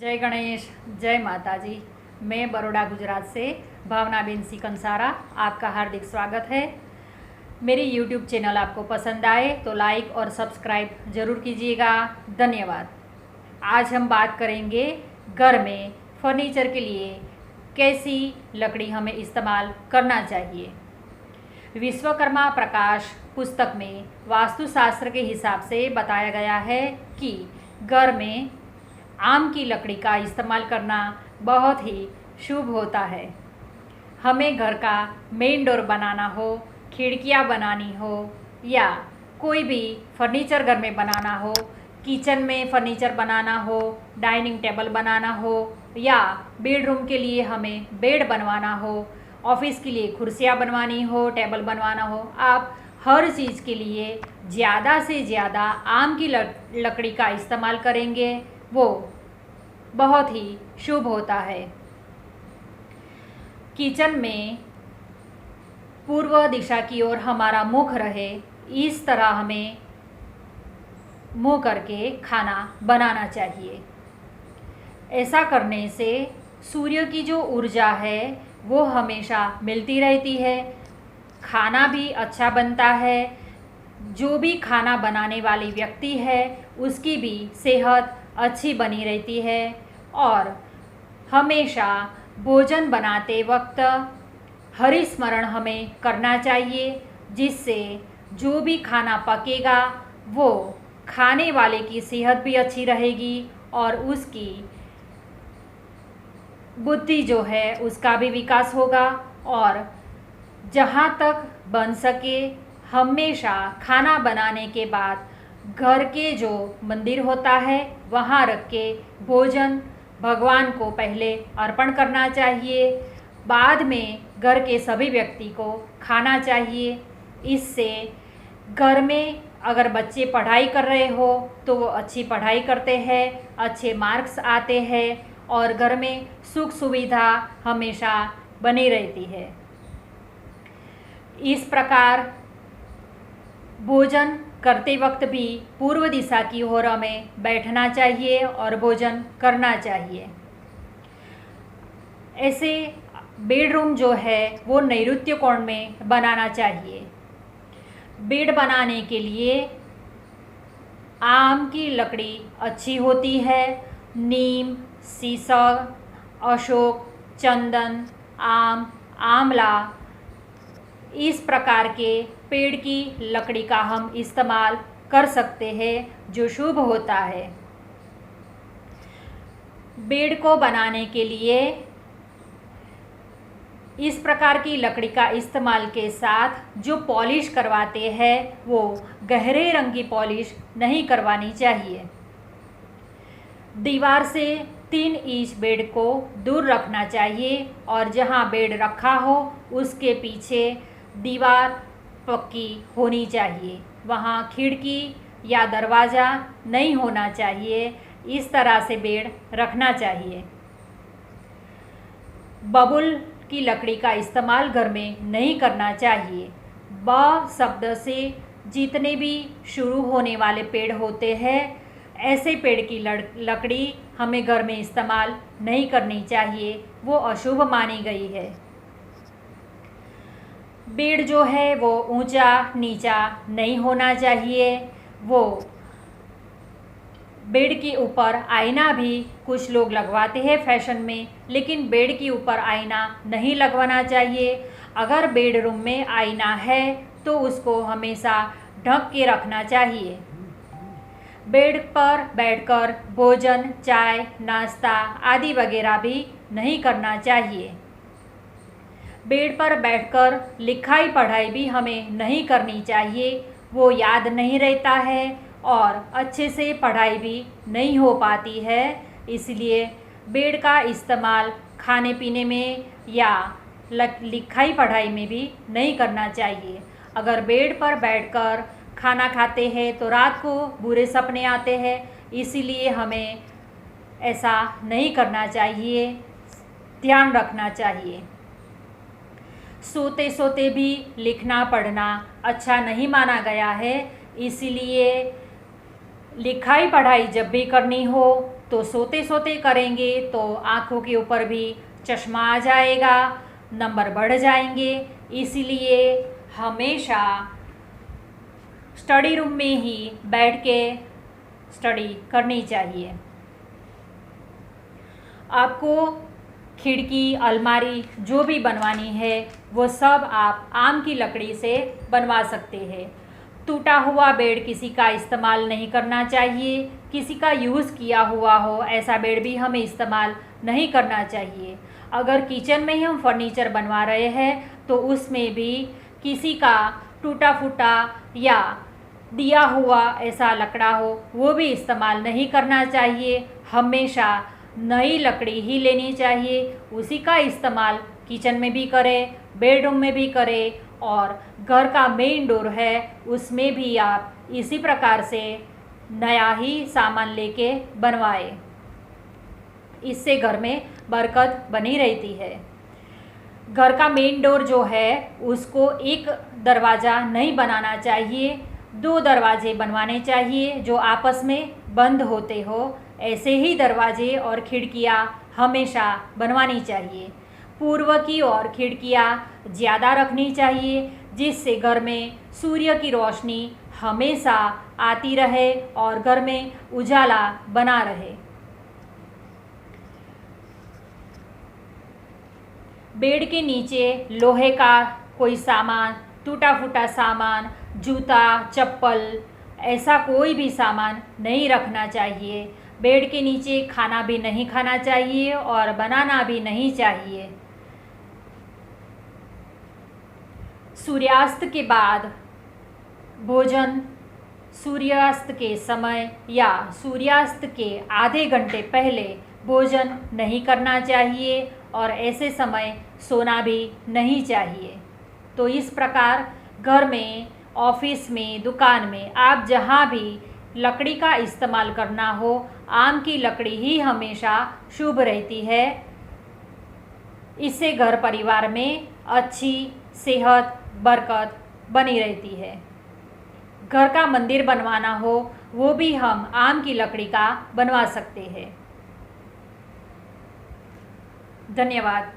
जय गणेश, जय माता जी। मैं बड़ौदा गुजरात से भावनाबेन सिकंसारा आपका हार्दिक स्वागत है। मेरी यूट्यूब चैनल आपको पसंद आए तो लाइक और सब्सक्राइब ज़रूर कीजिएगा। धन्यवाद। आज हम बात करेंगे घर में फर्नीचर के लिए कैसी लकड़ी हमें इस्तेमाल करना चाहिए। विश्वकर्मा प्रकाश पुस्तक में वास्तुशास्त्र के हिसाब से बताया गया है कि घर में आम की लकड़ी का इस्तेमाल करना बहुत ही शुभ होता है। हमें घर का मेन डोर बनाना हो, खिड़कियां बनानी हो या कोई भी फर्नीचर घर में बनाना हो, किचन में फर्नीचर बनाना हो, डाइनिंग टेबल बनाना हो या बेडरूम के लिए हमें बेड बनवाना हो, ऑफिस के लिए कुर्सियां बनवानी हो, टेबल बनवाना हो, आप हर चीज़ के लिए ज़्यादा से ज़्यादा आम की लकड़ी का इस्तेमाल करेंगे वो बहुत ही शुभ होता है। किचन में पूर्व दिशा की ओर हमारा मुख रहे, इस तरह हमें मुंह करके खाना बनाना चाहिए। ऐसा करने से सूर्य की जो ऊर्जा है वो हमेशा मिलती रहती है, खाना भी अच्छा बनता है। जो भी खाना बनाने वाली व्यक्ति है उसकी भी सेहत अच्छी बनी रहती है और हमेशा भोजन बनाते वक्त हरि स्मरण हमें करना चाहिए, जिससे जो भी खाना पकेगा वो खाने वाले की सेहत भी अच्छी रहेगी और उसकी बुद्धि जो है उसका भी विकास होगा। और जहाँ तक बन सके हमेशा खाना बनाने के बाद घर के जो मंदिर होता है वहाँ रख के भोजन भगवान को पहले अर्पण करना चाहिए, बाद में घर के सभी व्यक्ति को खाना चाहिए। इससे घर में अगर बच्चे पढ़ाई कर रहे हो तो वो अच्छी पढ़ाई करते हैं, अच्छे मार्क्स आते हैं और घर में सुख सुविधा हमेशा बनी रहती है। इस प्रकार भोजन करते वक्त भी पूर्व दिशा की ओर हमें बैठना चाहिए और भोजन करना चाहिए। ऐसे बेडरूम जो है वो नैऋत्य कोण में बनाना चाहिए। बेड बनाने के लिए आम की लकड़ी अच्छी होती है। नीम, शीशम, अशोक, चंदन, आम, आंवला, इस प्रकार के पेड़ की लकड़ी का हम इस्तेमाल कर सकते हैं जो शुभ होता है। बेड को बनाने के लिए इस प्रकार की लकड़ी का इस्तेमाल के साथ जो पॉलिश करवाते हैं वो गहरे रंग की पॉलिश नहीं करवानी चाहिए। दीवार से 3 इंच बेड को दूर रखना चाहिए और जहां बेड रखा हो उसके पीछे दीवार पक्की होनी चाहिए, वहां खिड़की या दरवाज़ा नहीं होना चाहिए। इस तरह से बेड रखना चाहिए। बबुल की लकड़ी का इस्तेमाल घर में नहीं करना चाहिए। ब शब्द से जितने भी शुरू होने वाले पेड़ होते हैं ऐसे पेड़ की लकड़ी हमें घर में इस्तेमाल नहीं करनी चाहिए, वो अशुभ मानी गई है। बेड जो है वो ऊंचा नीचा नहीं होना चाहिए। वो बेड के ऊपर आईना भी कुछ लोग लगवाते हैं फैशन में, लेकिन बेड के ऊपर आईना नहीं लगवाना चाहिए। अगर बेडरूम में आईना है तो उसको हमेशा ढक के रखना चाहिए। बेड पर बैठकर भोजन, चाय, नाश्ता आदि वगैरह भी नहीं करना चाहिए। बेड पर बैठकर लिखाई पढ़ाई भी हमें नहीं करनी चाहिए, वो याद नहीं रहता है और अच्छे से पढ़ाई भी नहीं हो पाती है। इसलिए बेड का इस्तेमाल खाने पीने में या लिखाई पढ़ाई में भी नहीं करना चाहिए। अगर बेड पर बैठकर खाना खाते हैं तो रात को बुरे सपने आते हैं, इसीलिए हमें ऐसा नहीं करना चाहिए, ध्यान रखना चाहिए। सोते सोते भी लिखना पढ़ना अच्छा नहीं माना गया है, इसीलिए लिखाई पढ़ाई जब भी करनी हो तो सोते सोते करेंगे तो आँखों के ऊपर भी चश्मा आ जाएगा, नंबर बढ़ जाएंगे। इसीलिए हमेशा स्टडी रूम में ही बैठ के स्टडी करनी चाहिए। आपको खिड़की, अलमारी जो भी बनवानी है वो सब आप आम की लकड़ी से बनवा सकते हैं। टूटा हुआ बेड किसी का इस्तेमाल नहीं करना चाहिए, किसी का यूज़ किया हुआ हो ऐसा बेड भी हमें इस्तेमाल नहीं करना चाहिए। अगर किचन में ही हम फर्नीचर बनवा रहे हैं तो उसमें भी किसी का टूटा फूटा या दिया हुआ ऐसा लकड़ा हो वो भी इस्तेमाल नहीं करना चाहिए। हमेशा नई लकड़ी ही लेनी चाहिए, उसी का इस्तेमाल किचन में भी करें, बेडरूम में भी करें, और घर का मेन डोर है उसमें भी आप इसी प्रकार से नया ही सामान लेके बनवाएं। इससे घर में बरकत बनी रहती है। घर का मेन डोर जो है उसको एक दरवाज़ा नहीं बनाना चाहिए, 2 दरवाजे बनवाने चाहिए जो आपस में बंद होते हो। ऐसे ही दरवाजे और खिड़कियाँ हमेशा बनवानी चाहिए। पूर्व की ओर खिड़कियाँ ज़्यादा रखनी चाहिए जिससे घर में सूर्य की रोशनी हमेशा आती रहे और घर में उजाला बना रहे। बेड के नीचे लोहे का कोई सामान, टूटा फूटा सामान, जूता, चप्पल, ऐसा कोई भी सामान नहीं रखना चाहिए। बेड के नीचे खाना भी नहीं खाना चाहिए और बनाना भी नहीं चाहिए। सूर्यास्त के बाद भोजन सूर्यास्त के समय या सूर्यास्त के आधे घंटे पहले भोजन नहीं करना चाहिए और ऐसे समय सोना भी नहीं चाहिए। तो इस प्रकार घर में, ऑफिस में, दुकान में, आप जहाँ भी लकड़ी का इस्तेमाल करना हो, आम की लकड़ी ही हमेशा शुभ रहती है। इससे घर परिवार में अच्छी सेहत, बरकत बनी रहती है। घर का मंदिर बनवाना हो वो भी हम आम की लकड़ी का बनवा सकते हैं। धन्यवाद।